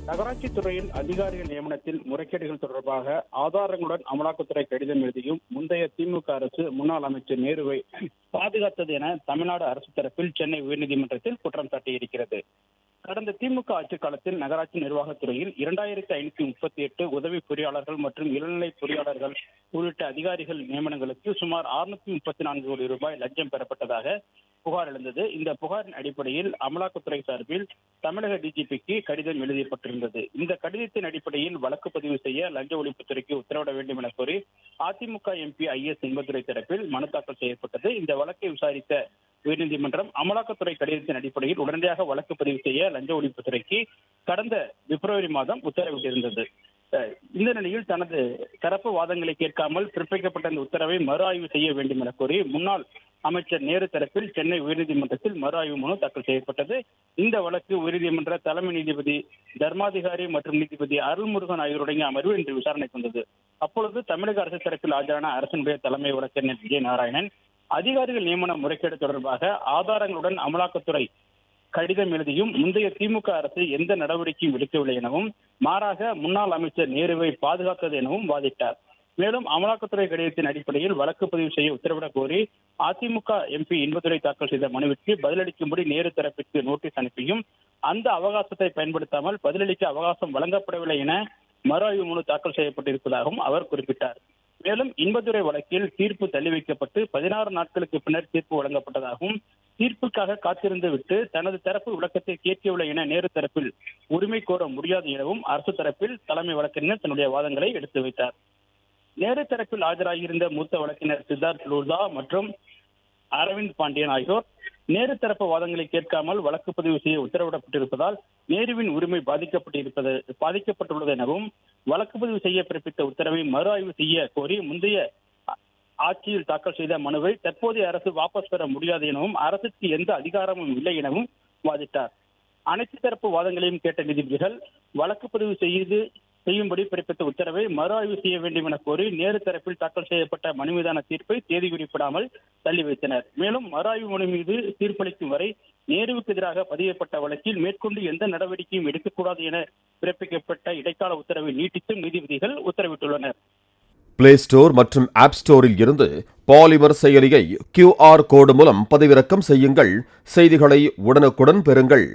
நகராட்சி துறையில் அதிகாரிகள் நியமனத்தில் முறைகேடுகள் தொடர்பாக ஆதாரங்களுடன் அமலாக்கத்துறை கடிதம் எழுதியும் முந்தைய திமுக அரசு முன்னாள் அமைச்சர் நேருவை பாதுகாத்தது என தமிழ்நாடு அரசு தரப்பில் சென்னை உயர்நீதிமன்றத்தில் குற்றம் சாட்டியிருக்கிறது. கடந்த திமுக ஆட்சிக் காலத்தில் நகராட்சி நிர்வாகத்துறையில் 2538 உதவி பொறியாளர்கள் மற்றும் இளநிலை பொறியாளர்கள் உள்ளிட்ட அதிகாரிகள் நியமனங்களுக்கு சுமார் 634 கோடி ரூபாய் லஞ்சம் பெறப்பட்டதாக புகார் எழுந்தது. இந்த புகாரின் அடிப்படையில் அமலாக்கத்துறை சார்பில் தமிழக டிஜிபிக்கு கடிதம் எழுதப்பட்டிருந்தது. இந்த கடிதத்தின் அடிப்படையில் வழக்கு பதிவு செய்ய லஞ்ச ஒழிப்புத்துறைக்கு உத்தரவிட வேண்டும் என கோரி அதிமுக எம்பி IS இன்பதுரை தரப்பில் மனு தாக்கல் செய்யப்பட்டது. இந்த வழக்கை விசாரித்த உயர்நீதிமன்றம் அமலாக்கத்துறை கடிதத்தின் அடிப்படையில் உடனடியாக வழக்கு பதிவு செய்ய லஞ்ச ஒழிப்புத்துறைக்கு கடந்த பிப்ரவரி மாதம் உத்தரவிட்டிருந்தது. இந்த நிலையில் தனது தரப்பு வாதங்களை கேட்காமல் பிறப்பிக்கப்பட்ட இந்த உத்தரவை மறு ஆய்வு செய்ய வேண்டும் என கோரி முன்னாள் அமைச்சர் நேரு தரப்பில் சென்னை உயர்நீதிமன்றத்தில் மறு ஆய்வு மனு தாக்கல் செய்யப்பட்டது. இந்த வழக்கு உயர்நீதிமன்ற தலைமை நீதிபதி தர்மாதிகாரி மற்றும் நீதிபதி அருள்முருகன் ஆகியோருடைய அமர்வு இன்று விசாரணைக்கு வந்தது. அப்பொழுது தமிழக அரசு தரப்பில் ஆஜரான அரசினுடைய தலைமை வழக்கறிஞர் விஜய் நாராயணன் அதிகாரிகள் நியமன முறைகேடு தொடர்பாக ஆதாரங்களுடன் அமலாக்கத்துறை கடிதம் எழுதியும் முந்தைய திமுக அரசு எந்த நடவடிக்கையும் எடுக்கவில்லை எனவும் மாறாக முன்னாள் அமைச்சர் நேருவை பாதுகாத்தது எனவும் வாதிட்டார். மேலும் அமலாக்கத்துறை கடிதத்தின் அடிப்படையில் வழக்கு பதிவு செய்ய உத்தரவிடக் கோரி அதிமுக எம்பி இன்பதுரை தாக்கல் செய்த மனுவிற்கு பதிலளிக்கும்படி நேரு தரப்பிற்கு நோட்டீஸ் அனுப்பியும் அந்த அவகாசத்தை பயன்படுத்தாமல் பதிலளிக்க அவகாசம் வழங்கப்படவில்லை என மறு ஆய்வு மனு தாக்கல் செய்யப்பட்டிருப்பதாகவும் அவர் குறிப்பிட்டார். மேலும் இன்பதுரை வழக்கில் தீர்ப்பு தள்ளி வைக்கப்பட்டு 16 நாட்களுக்கு பின்னர் தீர்ப்பு வழங்கப்பட்டதாகவும் தீர்ப்புக்காக காத்திருந்து விட்டு தனது தரப்பு விளக்கத்தை கேட்கவில்லை என நேரு தரப்பில் உரிமை கோர முடியாது எனவும் அரசு தரப்பில் தலைமை வழக்கறிஞர் தன்னுடைய வாதங்களை எடுத்து வைத்தார். நேரு தரப்பில் ஆஜராகியிருந்த மூத்த வழக்கறிஞர் சித்தார்த் லூர்தா மற்றும் அரவிந்த் பாண்டியன் ஆகியோர் நேரு தரப்பு வாதங்களை கேட்காமல் வழக்கு பதிவு செய்ய உத்தரவிடப்பட்டிருப்பதால் நேருவின் உரிமை பாதிக்கப்பட்டுள்ளது எனவும் வழக்கு பதிவு செய்ய பிறப்பித்த உத்தரவை மறு ஆய்வு செய்ய கோரி முந்தைய ஆட்சியில் தாக்கல் செய்த மனுவை தற்போதைய அரசு வாபஸ் பெற முடியாது எனவும் அரசுக்கு எந்த அதிகாரமும் இல்லை எனவும் வாதிட்டார். அனைத்து தரப்பு வாதங்களையும் கேட்ட நீதிபதிகள் வழக்கு பதிவு செய்யும்படி பிறப்பித்த உத்தரவை மறு ஆய்வு செய்ய வேண்டும் என கோரி நேரு தரப்பில் தாக்கல் செய்யப்பட்ட மனு மீதான தீர்ப்பை தேதி குறிப்பிடாமல் தள்ளி வைத்தனர். மேலும் மறு ஆய்வு மனு மீது தீர்ப்பளிக்கும் வரை நேருவுக்கு எதிராக பதியப்பட்ட வழக்கில் மேற்கொண்டு எந்த நடவடிக்கையும் எடுக்கக்கூடாது என பிறப்பிக்கப்பட்ட இடைக்கால உத்தரவை நீட்டித்தும் நீதிபதிகள் உத்தரவிட்டுள்ளனர். பிளே ஸ்டோர் மற்றும் ஆப் ஸ்டோரில் இருந்து பாலிமர் செயலியை QR கோடு மூலம் பதிவிறக்கம் செய்யுங்கள். செய்திகளை உடனுக்குடன் பெறுங்கள்.